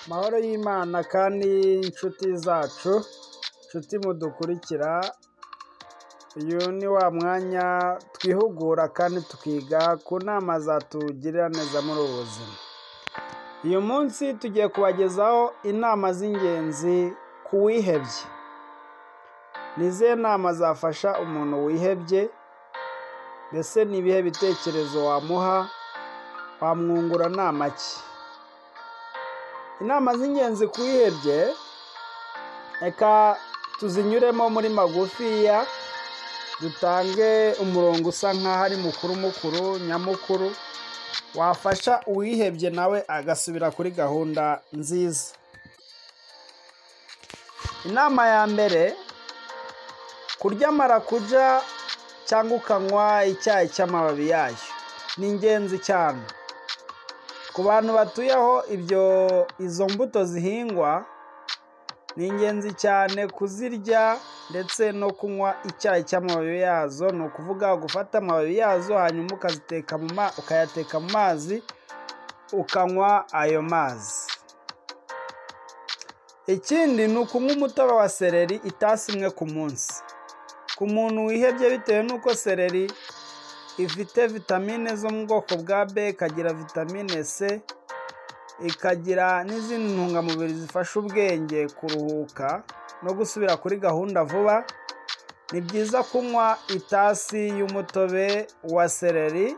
Mahoro y'Imana kandi inshuti zacu, inshuti mudukurikira, uyu ni wa mwanya twihugura kandi tukiga ku nama zatugirira neza muri ubu buzima. Uyu munsi tugiye kubagezaho inama z'ingenzi ku wihebye. Ni izihe nama zafasha umuntu wihebye? Mbese ni ibihe bitekerezo wamuha? Wamwungura nama ki? Inama z'ingenzi ku wihebye, reka tuzinyuremo muri magufiya, dutange umurongo usa nk'aho ari mukuru nyamukuru, wafasha uwihebye nawe agasubira kuri gahunda nziza. Inama ya mbere, kurya marakuja cyangwa ukanywa icyayi cy'amababi yayo ni ingenzi cyane. Ku bantu batuye aho izo mbuto zihingwa, ni ingenzi cyane kuzirya ndetse no kunywa icyayi cy'amababi yazo. Ni ukuvuga gufata amababi yazo hanyuma ukayateka mu mazi ukanywa ayo mazi. Ikindi ni ukunywa umutobe wa seleri itasi imwe ku munsi. Ku muntu wihebye bitewe n'uko seleri ifite vitamine zo mu bwoko bwa B, ikagira vitamine C, ikagira n'izindi ntungamubiri zifasha ubwenge kuruhuka no gusubira kuri gahunda vuba, ni byiza kunywa itasi y'umutobe wa seleri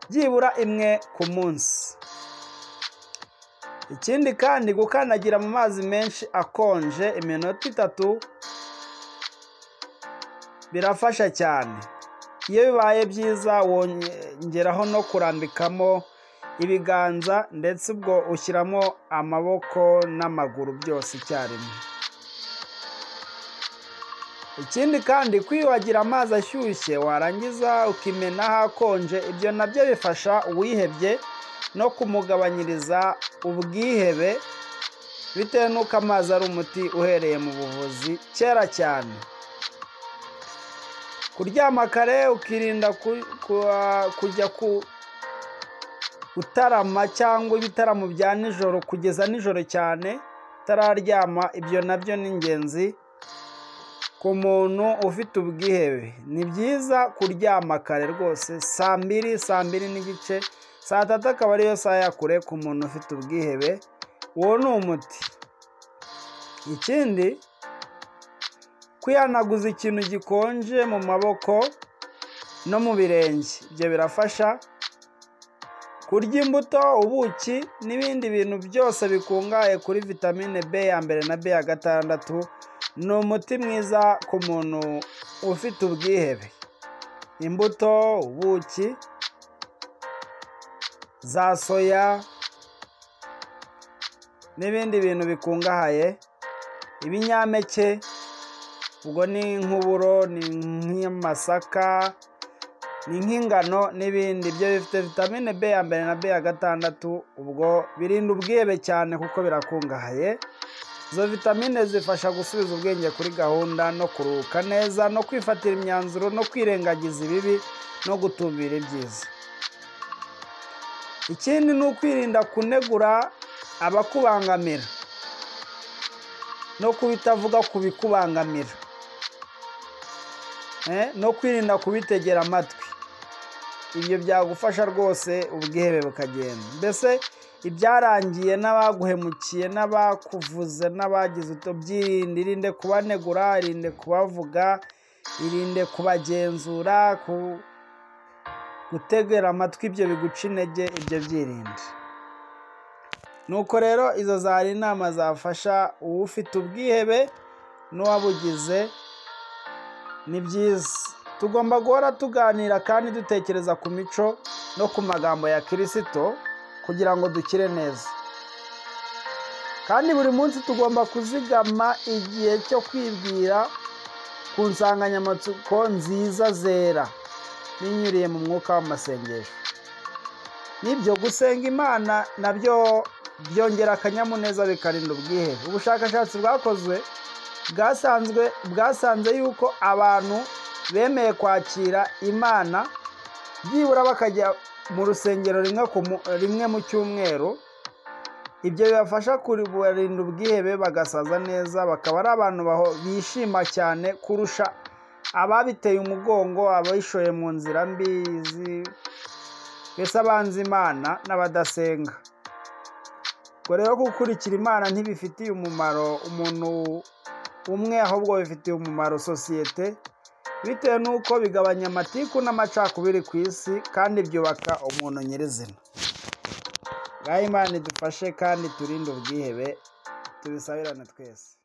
byibura imwe ku munsi. Ikindi kandi, gukandagira mu mazi menshi akonje iminota 3 birafasha cyane. Iyo bibaye byiza wongeraho no kurambikamo ibiganza, ndetse ubwo ushyiramo amaboko n'amaguru byose icyarimwe. Ikindi kandi, kwiyuhagira amazi ashyushye warangiza ukimenaho akonje, ibyo nabyo bifasha uwihebye no kumugabanyiriza ubwihebe, bitewe n'uko amazi ari umuti uhereye mu buvuzi kera cyane. Kuryama kare ukirinda kujya gutarama cyangwa ibitaramo bya nijoro kugeza nijoro cyane utararyama, ibyo nabyo ni ingenzi ku muntu ufite ubwihebe. Ni byiza kuryama kare rwose, saa 2 n'igice, saa 3 akaba ariyo saa ya kure ku muntu ufite ubwihebe. Uwo ni umuti. Ikindi, kwihanaguza ikintu gikonje mu maboko no mu birenge, ibyo birafasha. Kurya imbuto, ubuki n'ibindi bintu byose bikungahaye kuri vitamine B ya mbere na B ya 6 ni umuti mwiza ku muntu ufite ubwihebe. Imbuto, ubuki, za soya n'ibindi bintu bikungahaye, ibinyampeke, ubwo ni nk'uburo, ni nk'amasaka, ni nk'ingano n'ibindi. Ibyo bifite vitamine B ya mbere na B ya 6, ubwo birinda ubwihebe cyane kuko birakungahaye. Izo vitamine zifasha gusubiza ubwenge kuri gahunda no kuruhuka neza no kwifatira imyanzuro no kwirengagiza ibibi no gutumbira ibyiza. Ikindi ni ukwirinda kunegura abakubangamira no kubitavuga ku bikubangamira, no kwirinda kubitegera amatwi. Ibyo byagufasha rwose ubwihebe bukagenda. Mbese ibyarangiye n'abaguhemukiye n'abakuvuze n'abagize utobyirinde. Irinde kubanegura, irinde kubavuga, irinde kubagenzura, gutegera amatwi ibyo biguca intege, ibyo byirinde. Nuko rero izo zari inama zafasha ufite ubwihebe n'uwabugize. Ni byiza, tugomba guhora tuganira kandi dutekereza ku mico no ku magambo ya Kristo kugira ngo dukire neza. Kandi buri munsi tugomba kuzigama igihe cyo kwibwira ku nsanganyamatsiko nziza zera binyuriye mu mwuka w'amasengesho. Nibyo gusenga Imana nabyo byongera akanyamuneza bikarinda ubwihebe. Ubushakashatsi bwakozwe bwasanze yuko abantu bemeye kwakira Imana byibura bakajya mu rusengero rimwe mu cyumweru, ibyo bibafasha kurinda ubwihebe bagasaza neza, bakaba ari abantu bishima cyane kurusha ababiteye umugongo, abishoye mu nzira mbi, mbese abanzi Imana n'abadasenga. Ubwo rero gukurikira Imana ntibifitiye umumaro umuntu umwe, ahubwo bifitiye umumaro sosiyete, bitewe n'uko bigabanya amatiku n'amacakubiri ku isi kandi byubaka umuntu nyirizina. Ngaho Imana idufashe kandi turinde ubwihebe, tubisabirane twese.